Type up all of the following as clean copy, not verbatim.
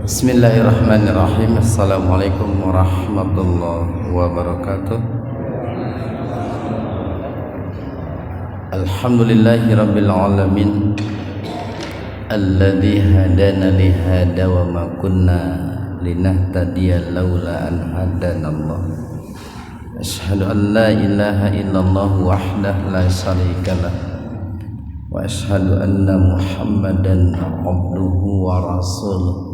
Bismillahirrahmanirrahim. Assalamualaikum warahmatullahi wabarakatuh. Alhamdulillahi rabbil alamin, alladzi hadana li hada wa ma kunna linahtadiya laula an hadanallah. Asyhadu an la ilaha illallah wahdahu la syarikalah wa asyhadu anna Muhammadan abduhu wa rasuluh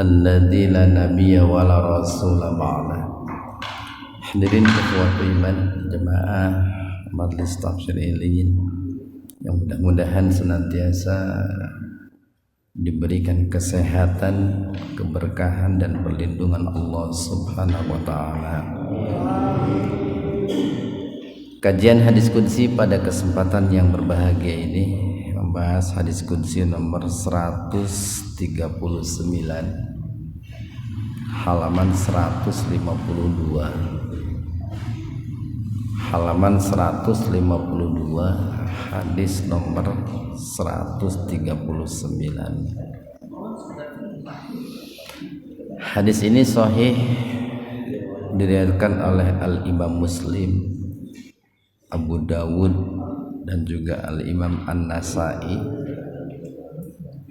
alladzi la nabiyya wa la rasula ba'da. Hadirin ikhwatul iman, jemaah Majelis Tafsir Ilyin yang mudah-mudahan senantiasa diberikan kesehatan, keberkahan dan perlindungan Allah Subhanahu wa taala. Kajian hadis qudsi pada kesempatan yang berbahagia ini membahas hadis qudsi nomor 139, halaman 152. Halaman 152, hadis nomor 139. Hadis ini sahih diriwayatkan oleh Al-Imam Muslim, Abu Dawud dan juga Al-Imam An-Nasai.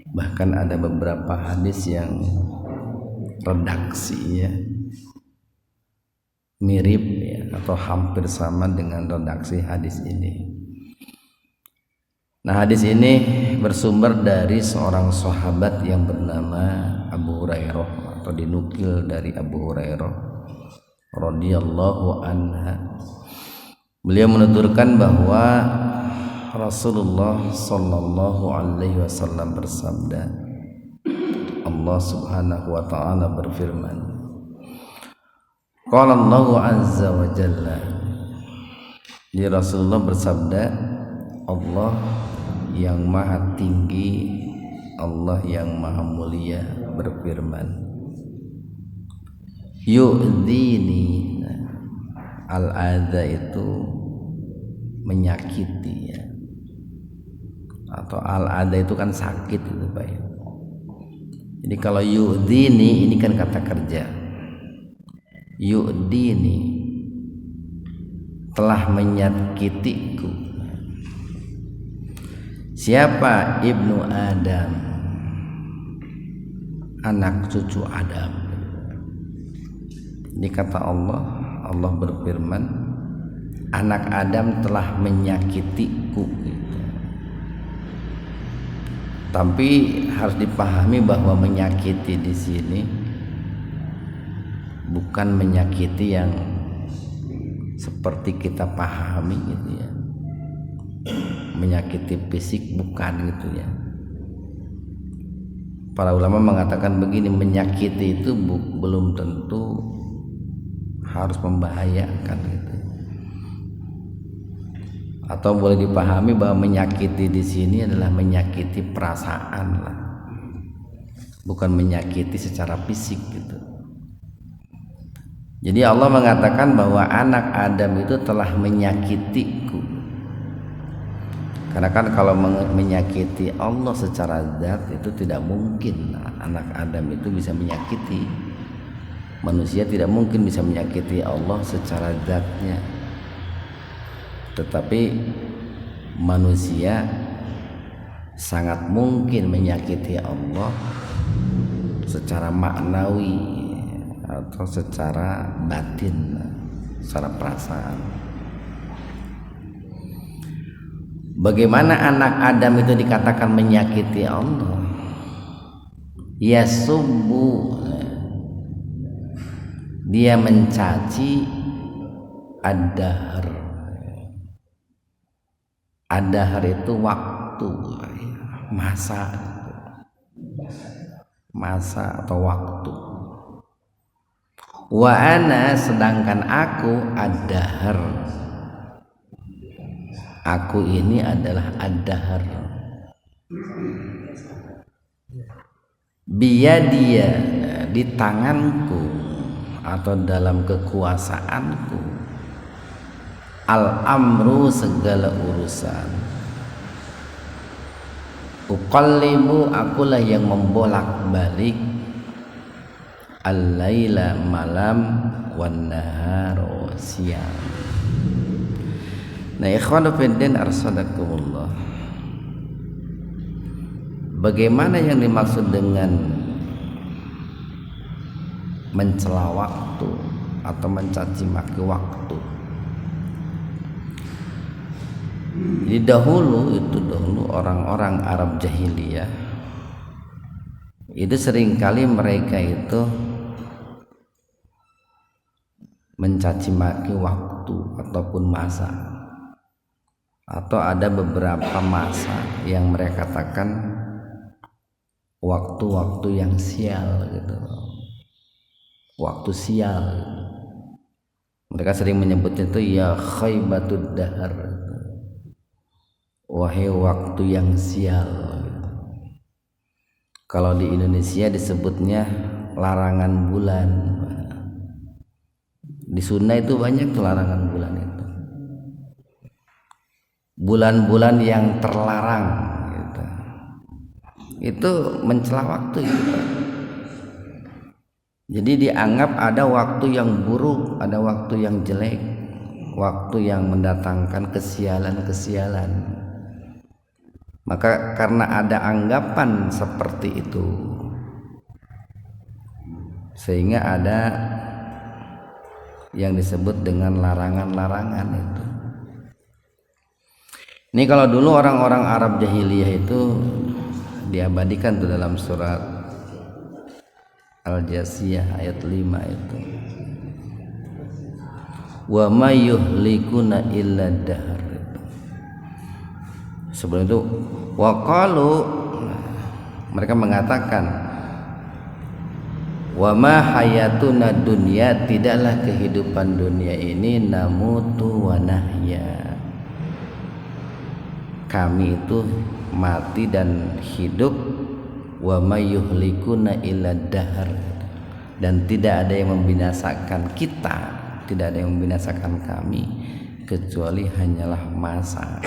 Bahkan ada beberapa hadis yang redaksinya mirip ya, atau hampir sama dengan redaksi hadis ini. Nah, hadis ini bersumber dari seorang sahabat yang bernama Abu Hurairah, atau dinukil dari Abu Hurairah radhiyallahu anha. Beliau menuturkan bahwa Rasulullah sallallahu alaihi wasallam bersabda, Allah Subhanahu wa taala berfirman, qala Allahu azza wa jalla. Jadi Rasulullah bersabda, Allah yang maha tinggi, Allah yang maha mulia berfirman, yu'dhini. Al-adha itu menyakiti ya, atau al-adha itu kan sakit gitu Pak. Jadi kalau yu'dhini ini kan kata kerja. Yu'dini, telah menyakitiku. Siapa? Ibnu Adam, anak cucu Adam. Ini kata Allah, Allah berfirman, anak Adam telah menyakitiku gitu. Tapi harus dipahami bahwa menyakiti di sini bukan menyakiti yang seperti kita pahami gitu ya. Menyakiti fisik bukan gitu ya. Para ulama mengatakan begini, menyakiti itu belum tentu harus membahayakan gitu. Atau boleh dipahami bahwa menyakiti di sini adalah menyakiti perasaan lah. Bukan menyakiti secara fisik gitu. Jadi Allah mengatakan bahwa anak Adam itu telah menyakitiku. Karena kan kalau menyakiti Allah secara zat itu tidak mungkin anak Adam itu bisa menyakiti. Manusia tidak mungkin bisa menyakiti Allah secara zatnya. Tetapi manusia sangat mungkin menyakiti Allah secara maknawi atau secara batin, secara perasaan. Bagaimana anak Adam itu dikatakan menyakiti Allah? Yasubbu, dia mencaci ad-dahr. Ad-dahr itu waktu, masa atau waktu. Wa ana, sedangkan aku ad-dahr. Aku ini adalah ad-dahr. Biyadiya, di tanganku atau dalam kekuasaanku, al-amru, segala urusan. Uqallibu, akulah yang membolak-balik al-laila malam, wan nahara siang. Nah, ikhwanu fiddin arsadakumullah, bagaimana yang dimaksud dengan mencela waktu atau mencaci maki waktu? Jadi dahulu orang-orang Arab jahiliyah itu seringkali mereka itu mencaci maki waktu ataupun masa, atau ada beberapa masa yang mereka katakan waktu-waktu yang sial gitu, waktu sial. Mereka sering menyebutnya itu ya khaybatud dahar, wahai waktu yang sial. Kalau di Indonesia disebutnya larangan bulan. Di Sunda itu banyak tuh larangan bulan itu, bulan-bulan yang terlarang gitu. Itu mencela waktu gitu. Jadi dianggap ada waktu yang buruk, ada waktu yang jelek, waktu yang mendatangkan kesialan-kesialan. Maka karena ada anggapan seperti itu, sehingga ada yang disebut dengan larangan-larangan itu. Ini kalau dulu orang-orang Arab jahiliyah itu diabadikan tuh dalam surat Al-Jasiyah ayat 5 itu. Wa may yuhlikuna illa dahar. Sebelum itu waqalu, mereka mengatakan wa ma hayatuna dunya, tidaklah kehidupan dunia ini namutu wa nahya, kami itu mati dan hidup, wa may yuhlikuna illa dahar, dan tidak ada yang membinasakan kita, tidak ada yang membinasakan kami kecuali hanyalah masa.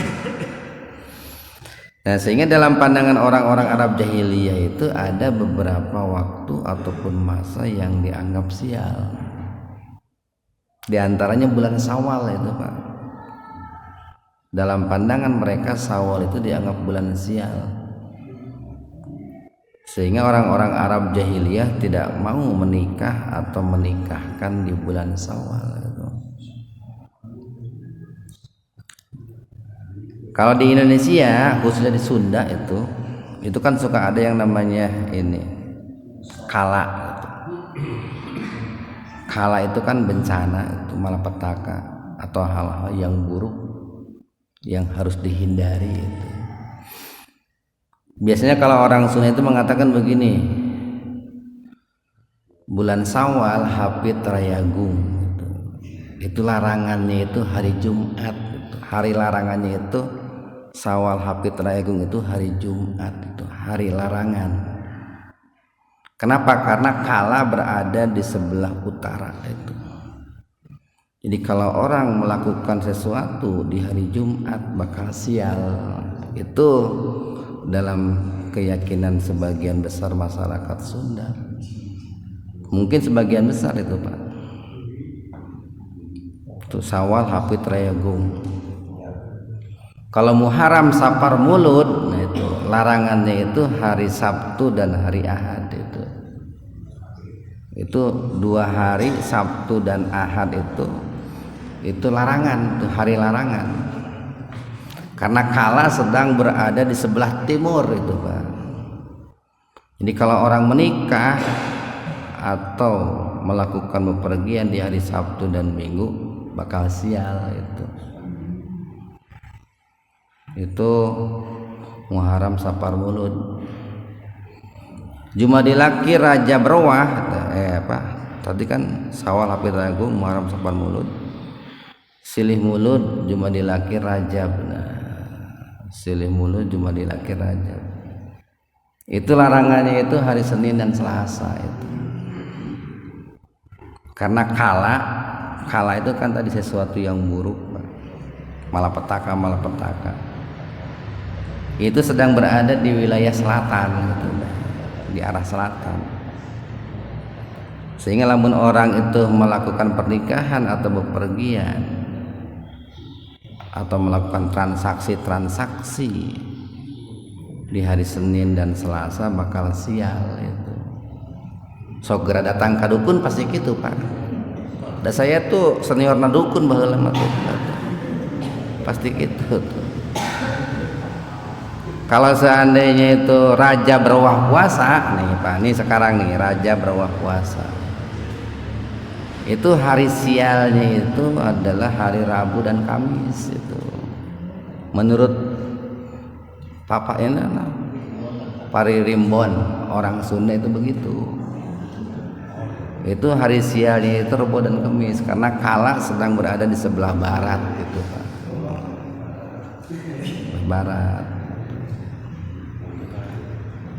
Nah, sehingga dalam pandangan orang-orang Arab jahiliyah itu ada beberapa waktu ataupun masa yang dianggap sial. Di antaranya bulan Syawal itu, Pak. Dalam pandangan mereka Syawal itu dianggap bulan sial. Sehingga orang-orang Arab jahiliyah tidak mau menikah atau menikahkan di bulan Syawal itu. Kalau di Indonesia, khususnya di Sunda itu kan suka ada yang namanya ini kala. Kala itu kan bencana, itu malapetaka atau hal-hal yang buruk yang harus dihindari itu. Biasanya kalau orang Sunda itu mengatakan begini, bulan Syawal Hapit Rayagung itu larangannya itu hari Jumat, hari larangannya itu Syawal Hapit Rayagung itu hari Jumat, itu hari larangan. Kenapa? Karena kala berada di sebelah utara itu. Jadi kalau orang melakukan sesuatu di hari Jumat bakal sial. Itu dalam keyakinan sebagian besar masyarakat Sunda. Mungkin sebagian besar itu, Pak. Itu Syawal Hapit Rayagung. Kalau Muharram Safar Mulud, nah itu larangannya itu hari Sabtu dan hari Ahad itu. Itu 2 hari Sabtu dan Ahad itu larangan, itu hari larangan. Karena kala sedang berada di sebelah timur itu, Pak. Jadi kalau orang menikah atau melakukan bepergian di hari Sabtu dan Minggu bakal sial itu. Itu Muharram Safar Mulud. Jumadil Akhir Rajab Rawah, tadi kan Syawal Hapit Rayagung, Muharram Safar Mulud, Silih Mulud, Jumadil Akhir Rajab. Nah, Silih Mulud, Jumadil Akhir Rajab. Itu larangannya itu hari Senin dan Selasa itu. Karena kala itu kan tadi sesuatu yang buruk, malapetaka. Itu sedang berada di wilayah selatan gitu, di arah selatan. Sehingga lamun orang itu melakukan pernikahan atau bepergian atau melakukan transaksi di hari Senin dan Selasa bakal sial itu. Segera datang ka dukun pasti gitu Pak. Dan saya tuh senior na dukun baheula mah tuh. Pasti gitu tuh. Kalau seandainya itu raja berwah puasa nih Pak, nih sekarang nih raja berwah puasa. Itu hari sialnya itu adalah hari Rabu dan Kamis itu. Menurut Papa Enana, Pari Rimbon, orang Sunda itu begitu. Itu hari sialnya itu Rabu dan Kamis karena kala sedang berada di sebelah barat gitu Pak. Barat.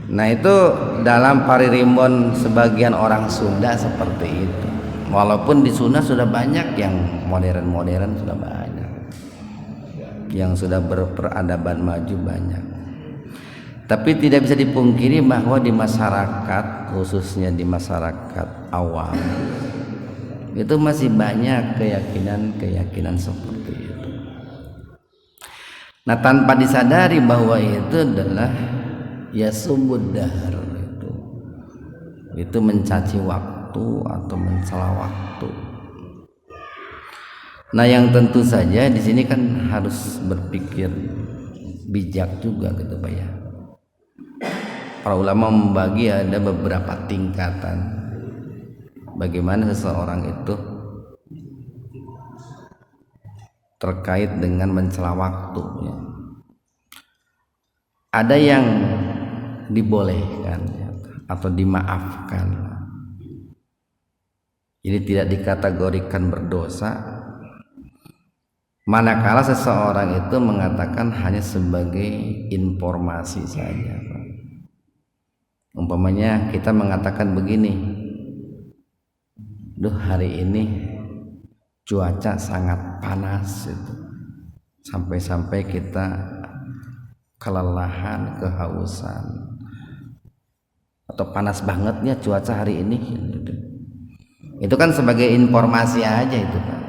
Nah itu dalam Pari Rimbon sebagian orang Sunda seperti itu. Walaupun di Sunda sudah banyak yang modern sudah banyak, yang sudah berperadaban maju banyak. Tapi tidak bisa dipungkiri bahwa di masyarakat, khususnya di masyarakat awam, itu masih banyak keyakinan seperti itu. Nah tanpa disadari bahwa itu adalah ya sumbud dahar, itu mencaci waktu atau mencela waktu. Nah yang tentu saja di sini kan harus berpikir bijak juga gitu Pak ya. Para ulama membagi ada beberapa tingkatan bagaimana seseorang itu terkait dengan mencela waktu ya. Ada yang dibolehkan ya, atau dimaafkan. Jadi tidak dikategorikan berdosa manakala seseorang itu mengatakan hanya sebagai informasi saja Pak. Umpamanya kita mengatakan begini, duh hari ini cuaca sangat panas itu. Sampai-sampai kita kelelahan, kehausan, atau panas bangetnya cuaca hari ini gitu. Itu kan sebagai informasi aja itu Pak.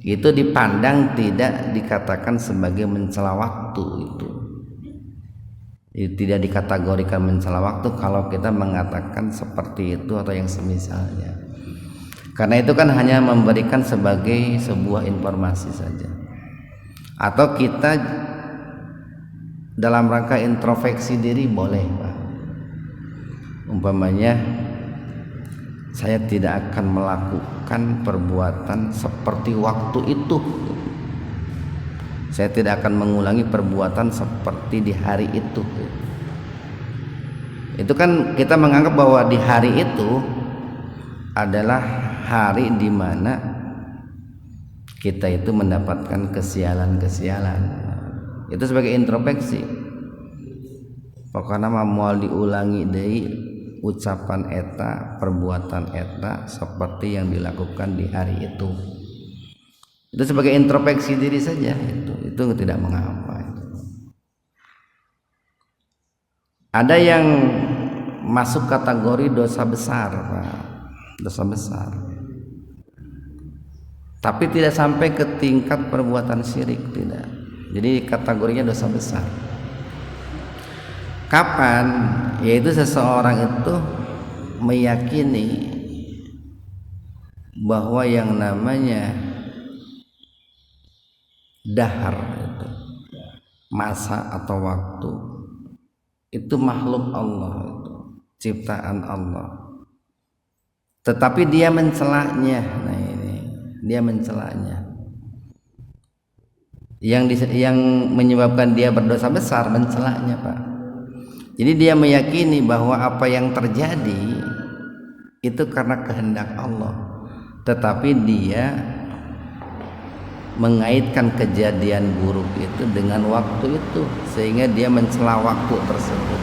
Itu dipandang tidak dikatakan sebagai mencela waktu itu. Tidak dikategorikan mencela waktu kalau kita mengatakan seperti itu atau yang semisalnya. Karena itu kan hanya memberikan sebagai sebuah informasi saja. Atau kita dalam rangka introspeksi diri boleh Pak. Umpamanya saya tidak akan melakukan perbuatan seperti waktu itu. Saya tidak akan mengulangi perbuatan seperti di hari itu. Itu kan kita menganggap bahwa di hari itu adalah hari di mana kita itu mendapatkan kesialan-kesialan. Itu sebagai introspeksi. Pokoknya mau diulangi deui ucapan eta, perbuatan eta seperti yang dilakukan di hari itu. Itu sebagai introspeksi diri saja, itu tidak mengapa. Ada yang masuk kategori dosa besar Pak, dosa besar, tapi tidak sampai ke tingkat perbuatan syirik, tidak. Jadi kategorinya dosa besar. Kapan? Yaitu seseorang itu meyakini bahwa yang namanya dahar itu, masa atau waktu, itu makhluk Allah, itu ciptaan Allah. Tetapi dia mencelanya. Nah ini dia mencelanya. Yang menyebabkan dia berdosa besar mencelanya Pak. Jadi dia meyakini bahwa apa yang terjadi itu karena kehendak Allah, tetapi dia mengaitkan kejadian buruk itu dengan waktu itu, sehingga dia mencela waktu tersebut.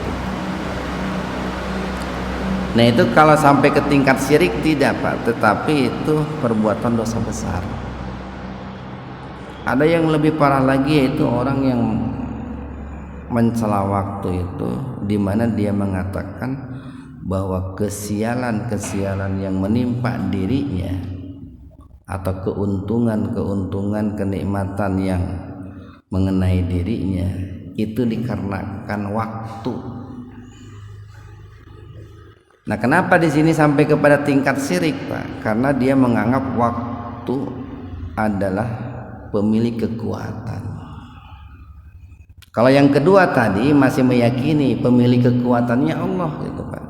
Nah itu kalau sampai ke tingkat syirik tidak Pak, tetapi itu perbuatan dosa besar. Ada yang lebih parah lagi, yaitu orang yang mencela waktu itu, di mana dia mengatakan bahwa kesialan-kesialan yang menimpa dirinya atau keuntungan-keuntungan kenikmatan yang mengenai dirinya itu dikarenakan waktu. Nah, kenapa di sini sampai kepada tingkat syirik, Pak? Karena dia menganggap waktu adalah pemilik kekuatan. Kalau yang kedua tadi masih meyakini pemilik kekuatannya Allah gitu, Pak.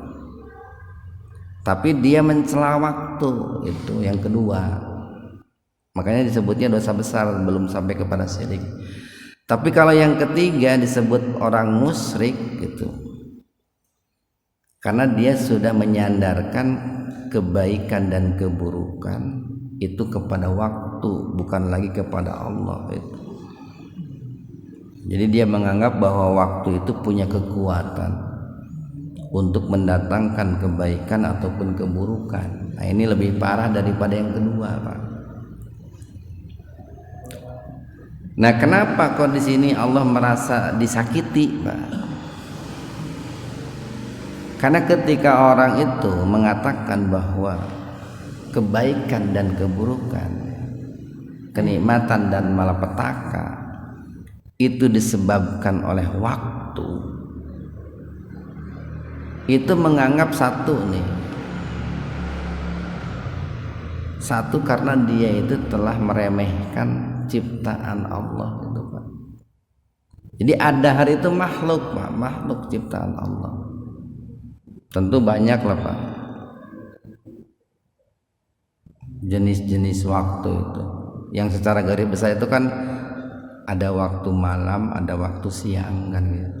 Tapi dia mencela waktu, itu yang kedua. Makanya disebutnya dosa besar, belum sampai kepada syirik. Tapi kalau yang ketiga disebut orang musyrik gitu. Karena dia sudah menyandarkan kebaikan dan keburukan itu kepada waktu, bukan lagi kepada Allah itu. Jadi dia menganggap bahwa waktu itu punya kekuatan untuk mendatangkan kebaikan ataupun keburukan. Nah, ini lebih parah daripada yang kedua, Pak. Nah, kenapa kok di sini Allah merasa disakiti, Pak? Karena ketika orang itu mengatakan bahwa kebaikan dan keburukan, kenikmatan dan malapetaka itu disebabkan oleh waktu, itu menganggap satu karena dia itu telah meremehkan ciptaan Allah itu, Pak. Jadi adahar itu makhluk, Pak, makhluk ciptaan Allah. Tentu banyak lah, Pak, jenis-jenis waktu itu. Yang secara garis besar itu kan ada waktu malam, ada waktu siang kan gitu.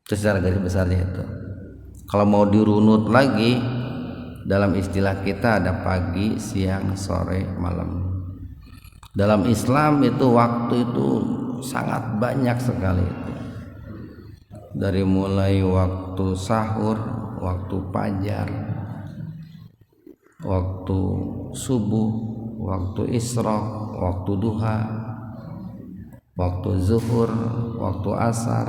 Itu secara garis besarnya itu. Kalau mau dirunut lagi dalam istilah kita ada pagi, siang, sore, malam. Dalam Islam itu waktu itu sangat banyak sekali itu. Dari mulai waktu sahur, waktu fajar, waktu subuh, waktu isyraq, waktu duha, waktu zuhur, waktu asar,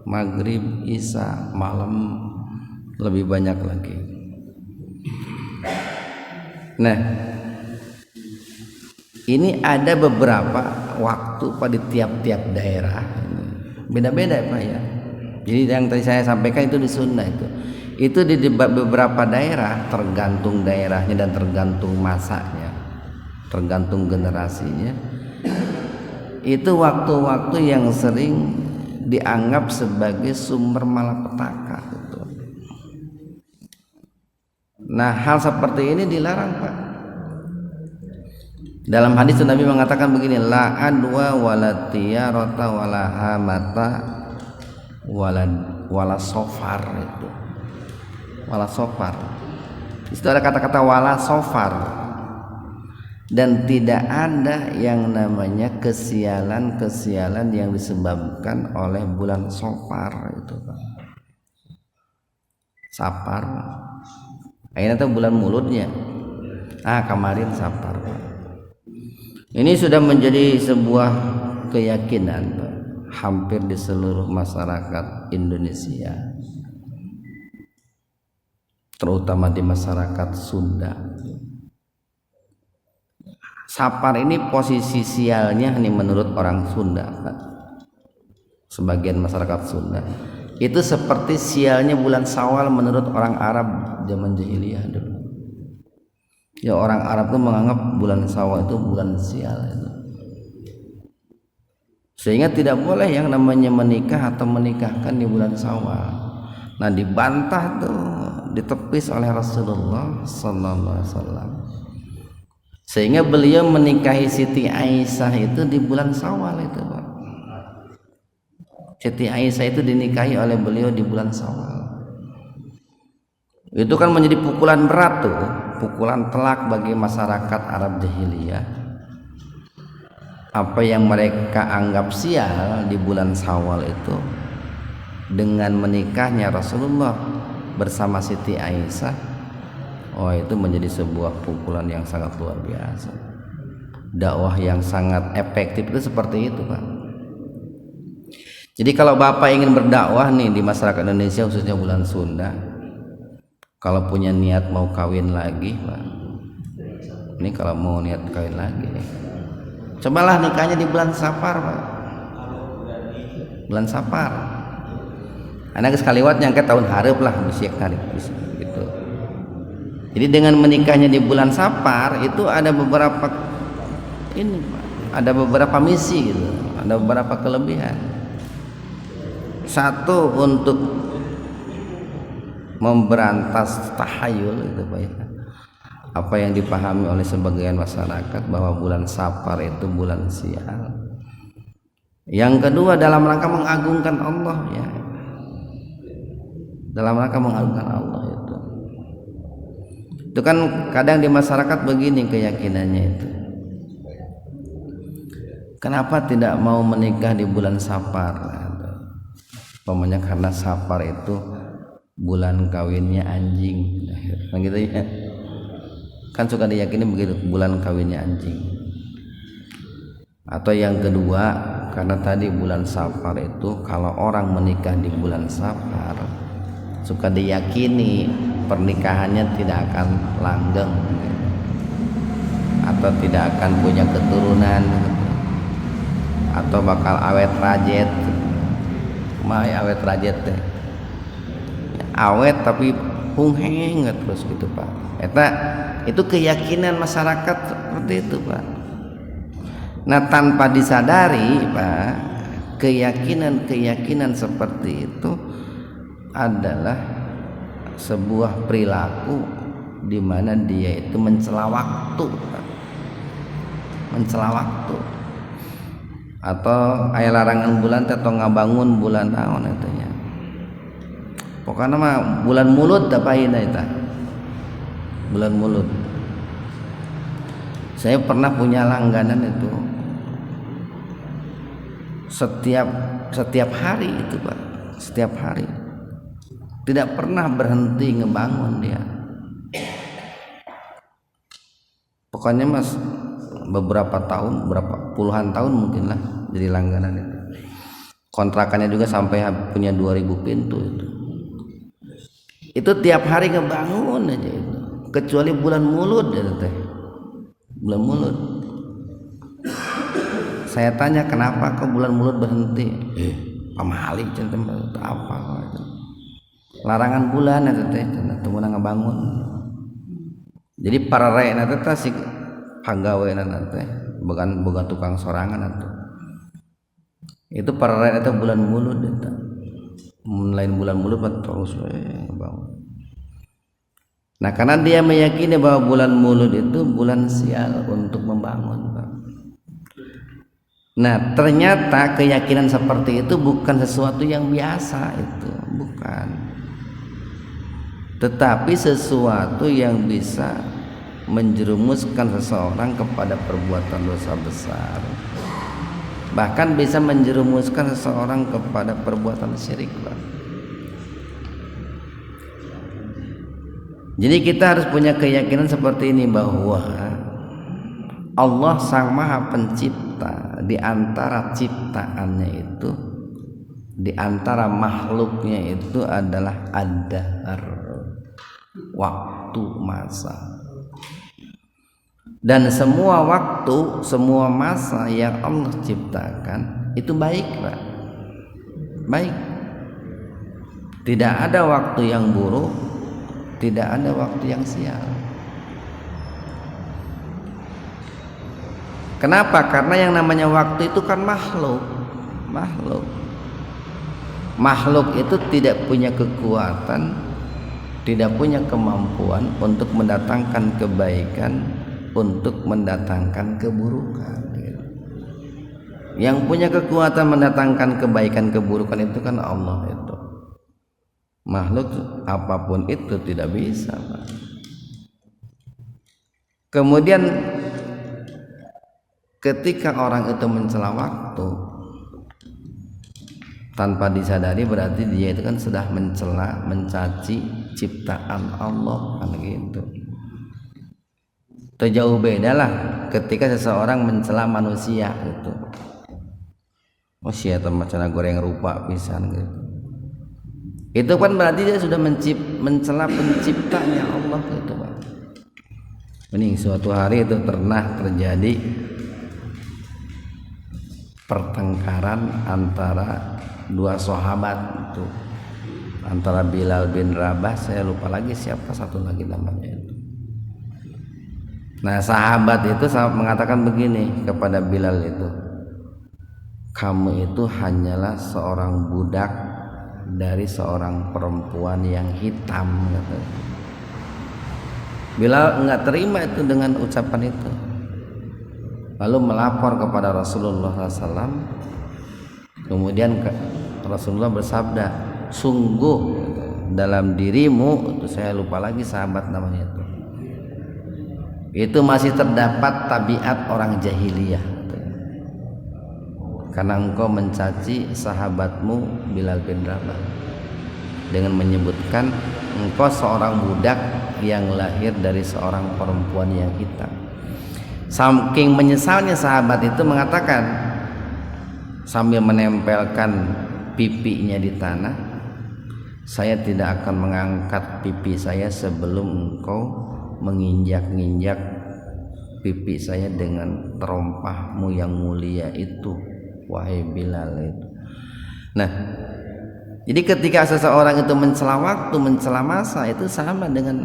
maghrib, isya, malam, lebih banyak lagi. Nah, ini ada beberapa waktu pada tiap-tiap daerah, beda-beda, Pak, ya. Jadi yang tadi saya sampaikan itu di Sunda itu di beberapa daerah, tergantung daerahnya dan tergantung masanya, tergantung generasinya. Itu waktu-waktu yang sering dianggap sebagai sumber malapetaka gitu. Nah, hal seperti ini dilarang, Pak. Dalam hadis Nabi mengatakan begini, la adwa wala tiyarata wala hamata wala sofar itu. Wala sofar. Itu ada kata-kata wala sofar. Dan tidak ada yang namanya kesialan-kesialan yang disebabkan oleh bulan sofar itu, Pak. Sapar. Ini tuh bulan mulutnya. Kemarin sapar, Pak. Ini sudah menjadi sebuah keyakinan, Pak, hampir di seluruh masyarakat Indonesia, terutama di masyarakat Sunda. Sapar ini posisi sialnya ini menurut orang Sunda, Pak. Sebagian masyarakat Sunda itu seperti sialnya bulan Syawal menurut orang Arab zaman jahiliyah dulu. Ya, orang Arab itu menganggap bulan Syawal itu bulan sial itu. Sehingga tidak boleh yang namanya menikah atau menikahkan di bulan Syawal. Nah, dibantah tuh, ditepis oleh Rasulullah sallallahu alaihi wasallam. Sehingga beliau menikahi Siti Aisyah itu di bulan Syawal itu, Pak. Siti Aisyah itu dinikahi oleh beliau di bulan Syawal. Itu kan menjadi pukulan berat tuh, pukulan telak bagi masyarakat Arab jahiliyah. Apa yang mereka anggap sial di bulan Syawal itu, dengan menikahnya Rasulullah bersama Siti Aisyah, itu menjadi sebuah pukulan yang sangat luar biasa. Dakwah yang sangat efektif itu seperti itu, Pak. Jadi kalau Bapak ingin berdakwah nih di masyarakat Indonesia khususnya bulan Sunda, kalau punya niat mau kawin lagi Pak, ini kalau mau niat kawin lagi nih, cobalah nikahnya di bulan Safar Pak, bulan Safar. Anak sekaliwat nyangka tahun hareup lah bisa kali gitu. Jadi dengan menikahnya di bulan Safar itu ada beberapa ini Pak, ada beberapa misi gitu, ada beberapa kelebihan. Satu, untuk memberantas tahayul itu Pak ya, apa yang dipahami oleh sebagian masyarakat bahwa bulan Safar itu bulan sial. Yang kedua, dalam rangka mengagungkan Allah ya, dalam rangka mengagungkan Allah itu kan kadang di masyarakat begini keyakinannya itu, kenapa tidak mau menikah di bulan Safar, pokoknya karena Safar itu bulan kawinnya anjing kan gitu ya, kan suka diyakini begitu, bulan kawinnya anjing. Atau yang kedua, karena tadi bulan Safar itu kalau orang menikah di bulan Safar suka diyakini pernikahannya tidak akan langgeng atau tidak akan punya keturunan atau bakal awet rajet. Awet rajet teh awet tapi hungheng terus gitu Pak. Itu keyakinan masyarakat seperti itu Pak. Nah, tanpa disadari Pak, keyakinan seperti itu adalah sebuah perilaku di mana dia itu mencela waktu Pak. Mencela waktu. Atau aya larangan bulan teh tong ngabangun bulan naon eta nya. Pokoknya mah bulan mulut da paina eta. Bulan mulut. Saya pernah punya langganan itu. Setiap hari itu Pak. Setiap hari. Tidak pernah berhenti ngebangun dia. Pokoknya Mas beberapa tahun, berapa puluhan tahun mungkin lah jadi langganan itu. Kontrakannya juga sampai punya 2000 pintu itu. Itu tiap hari ngebangun aja itu. Kecuali bulan mulut ya teh. Bulan mulut. Saya tanya kenapa kok bulan mulut berhenti? Pamali centem apa itu. Larangan bulan eta teh teu ngebangun. Jadi para rakyat teh si pagaweana teh boga tukang sorangan atuh. Itu para rakyat itu bulan mulut eta. Lain bulan mulut terus ngebangun. Nah, karena dia meyakini bahwa bulan mulut itu bulan sial untuk membangun Pak. Nah, ternyata keyakinan seperti itu bukan sesuatu yang biasa itu, bukan. Tetapi sesuatu yang bisa menjerumuskan seseorang kepada perbuatan dosa besar. Bahkan bisa menjerumuskan seseorang kepada perbuatan syirik Pak. Jadi kita harus punya keyakinan seperti ini bahwa Allah Sang Maha Pencipta, di antara ciptaannya itu, di antara makhluknya itu adalah ad-dahr, waktu, masa. Dan semua waktu, semua masa yang Allah ciptakan itu baik Pak. Baik. Tidak ada waktu yang buruk, tidak ada waktu yang sial. Kenapa? Karena yang namanya waktu itu kan makhluk. Makhluk itu tidak punya kekuatan, tidak punya kemampuan untuk mendatangkan kebaikan, untuk mendatangkan keburukan. Yang punya kekuatan mendatangkan kebaikan keburukan itu kan Allah itu. Makhluk apapun itu tidak bisa Pak. Kemudian ketika orang itu mencela waktu tanpa disadari, berarti dia itu kan sudah mencela, mencaci ciptaan Allah kan gitu. Itu jauh beda lah ketika seseorang mencela manusia itu. Oh sia macana goreng rupa pisan gitu. Itu kan berarti dia sudah mencela penciptanya Allah gitu Pak. Ini suatu hari itu pernah terjadi pertengkaran antara dua sahabat itu, antara Bilal bin Rabah, saya lupa lagi siapa satu lagi namanya itu. Nah sahabat itu mengatakan begini kepada Bilal itu, kamu itu hanyalah seorang budak dari seorang perempuan yang hitam gitu. Bilal enggak terima itu dengan ucapan itu, lalu melapor kepada Rasulullah SAW. Kemudian Rasulullah bersabda, sungguh dalam dirimu, itu saya lupa lagi sahabat namanya itu masih terdapat tabiat orang jahiliyah, karena engkau mencaci sahabatmu Bilal bin Rabah dengan menyebutkan engkau seorang budak yang lahir dari seorang perempuan yang hitam. Saking menyesalnya sahabat itu mengatakan sambil menempelkan pipinya di tanah, saya tidak akan mengangkat pipi saya sebelum engkau menginjak-injak pipi saya dengan terompahmu yang mulia itu, wahai Bilal itu. Nah, jadi ketika seseorang itu mencela waktu, mencela masa, itu sama dengan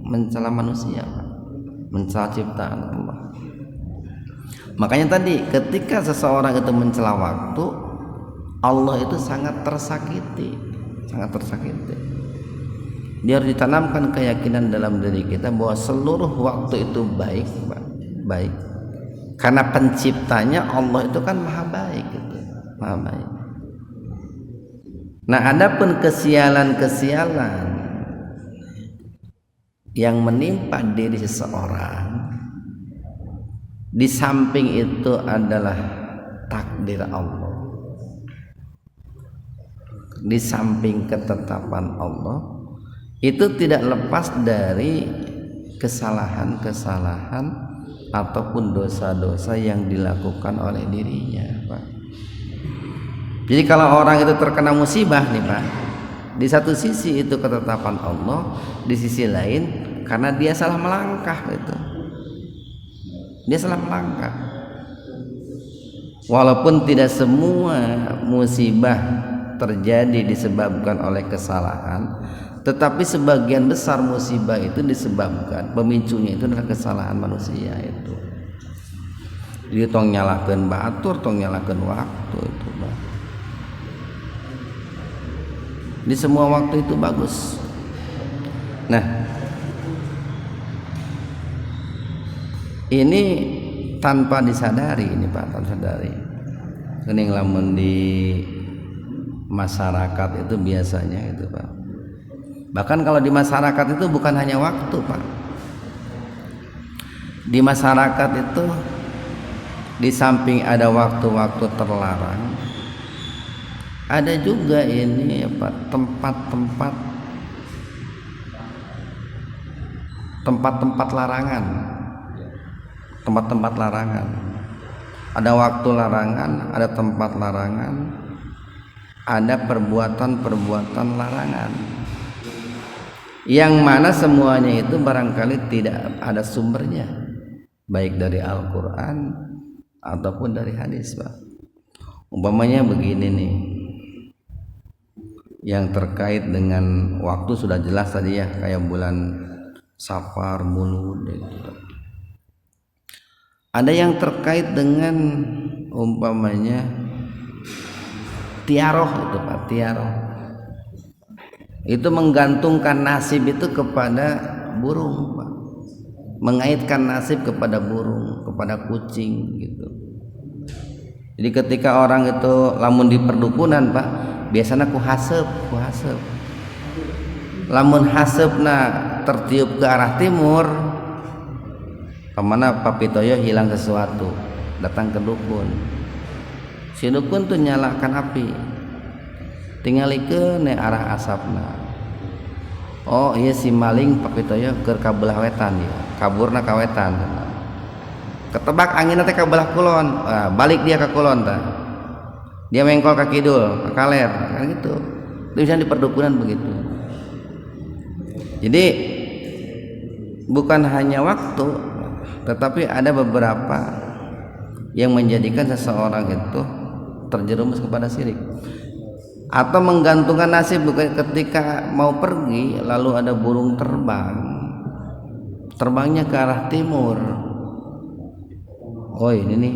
mencela manusia, mencela ciptaan Allah. Makanya tadi ketika seseorang itu mencela waktu, Allah itu sangat tersakiti, sangat tersakiti. Dia harus ditanamkan keyakinan dalam diri kita bahwa seluruh waktu itu baik, baik. Karena penciptanya Allah itu kan maha baik gitu, maha baik. Nah, adapun kesialan-kesialan yang menimpa diri seseorang, di samping itu adalah takdir Allah, di samping ketetapan Allah, itu tidak lepas dari kesalahan-kesalahan ataupun dosa-dosa yang dilakukan oleh dirinya, Pak. Jadi kalau orang itu terkena musibah nih Pak, di satu sisi itu ketetapan Allah, di sisi lain karena dia salah melangkah gitu. Dia salah melangkah. Walaupun tidak semua musibah terjadi disebabkan oleh kesalahan, tetapi sebagian besar musibah itu disebabkan, pemicunya itu adalah kesalahan manusia itu. Jadi tong nyalakeun batur, tong nyalakeun waktu itu, Pak. Di semua waktu itu bagus. Nah, ini tanpa disadari ini Pak, tanpa sadari. Kening lamun di masyarakat itu biasanya itu Pak. Bahkan kalau di masyarakat itu bukan hanya waktu Pak. Di masyarakat itu di samping ada waktu-waktu terlarang, ada juga ini apa, tempat-tempat larangan. Tempat-tempat larangan. Ada waktu larangan, ada tempat larangan, ada perbuatan-perbuatan larangan. Yang mana semuanya itu barangkali tidak ada sumbernya, baik dari Al-Quran ataupun dari hadis Pak. Umpamanya begini nih, yang terkait dengan waktu sudah jelas tadi ya, kayak bulan Safar, Mulud gitu. Ada yang terkait dengan umpamanya tiaroh itu Pak, tiaroh itu menggantungkan nasib itu kepada burung Pak. Mengaitkan nasib kepada burung, kepada kucing gitu. Jadi ketika orang itu lamun di perdukunan Pak, biasanya ku hasep. Lamun hasepna tertiup ke arah timur, kemana Pak Pitoyo hilang sesuatu, datang ke dukun. Si dukun tuh nyalakan api, tinggalikeun ke arah asapna. Oh iya si maling Pak Pitoyo ke kabelah wetan ya, kaburna ka wetan. Ketebak angin teh ka belah kulon, balik dia ke kulon tah. dia mengkol ke kidul, ke kaler, kan gitu. Itu bisa di perdukunan begitu. Jadi bukan hanya waktu, tetapi ada beberapa yang menjadikan seseorang itu terjerumus kepada syirik, atau menggantungkan nasib ketika mau pergi lalu ada burung terbangnya ke arah timur. Oh ini nih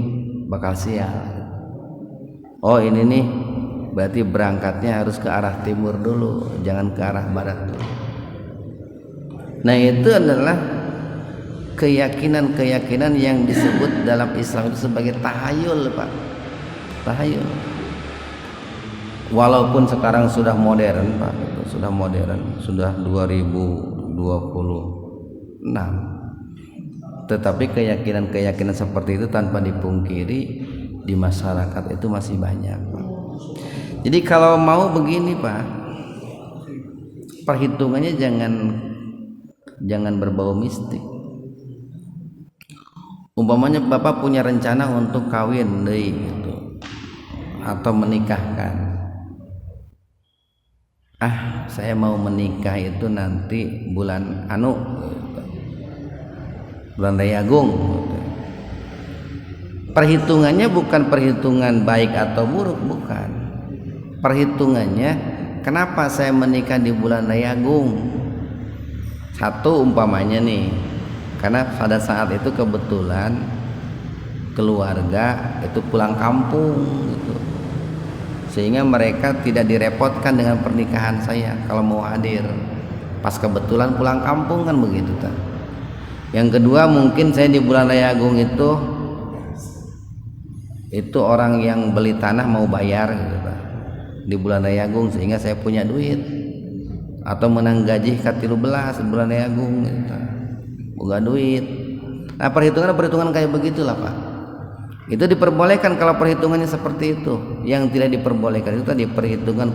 bakal sial. Oh ini nih berarti berangkatnya harus ke arah timur dulu, jangan ke arah barat dulu. Nah itu adalah keyakinan yang disebut dalam Islam itu sebagai tahayul, Pak. Tahayul. Walaupun sekarang sudah modern, Pak, itu sudah modern, sudah 2026. Tetapi keyakinan seperti itu tanpa dipungkiri di masyarakat itu masih banyak. Jadi kalau mau begini, Pak, perhitungannya jangan berbau mistik. Umpamanya Bapak punya rencana untuk kawin gitu, atau menikahkan. Saya mau menikah itu nanti bulan bulan Rayagung gitu. Perhitungannya bukan perhitungan baik atau buruk, bukan. Perhitungannya kenapa saya menikah di bulan Rayagung? Satu umpamanya nih, karena pada saat itu kebetulan keluarga itu pulang kampung gitu, sehingga mereka tidak direpotkan dengan pernikahan saya kalau mau hadir. Pas kebetulan pulang kampung kan begitu kan. Yang kedua mungkin saya di bulan Rayagung itu orang yang beli tanah mau bayar gitu, Pak, di bulan Rayagung, sehingga saya punya duit, atau menang gaji ka-13 bulan Rayagung gitu, boga duit. Nah perhitungan kayak begitulah, Pak. Itu diperbolehkan kalau perhitungannya seperti itu. Yang tidak diperbolehkan itu tadi perhitungan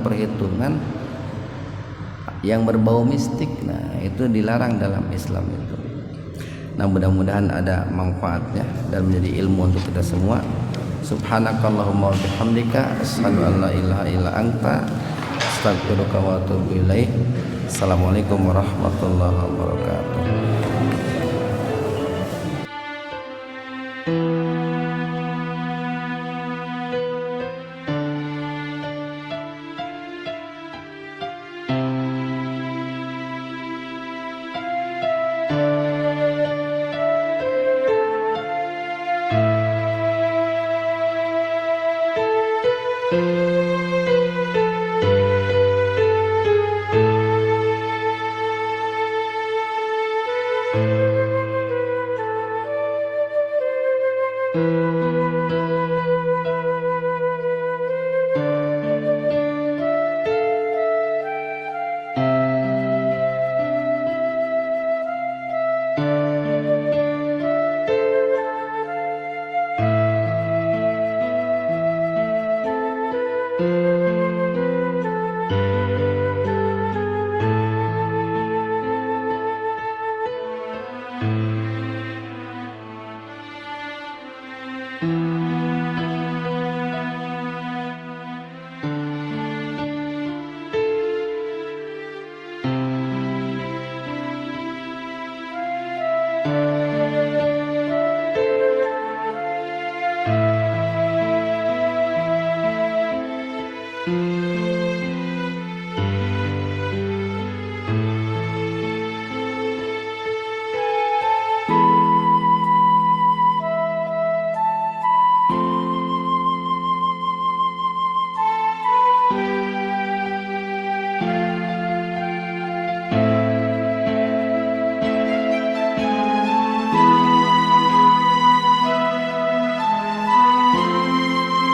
yang berbau mistik. Nah itu dilarang dalam Islam itu. Nah mudah-mudahan ada manfaatnya dan menjadi ilmu untuk kita semua. Subhanakallahumma wa bihamdika asyhadu an la ilaha illa anta astaghfiruka wa atubu ilaik. Assalamualaikum warahmatullahi wabarakatuh.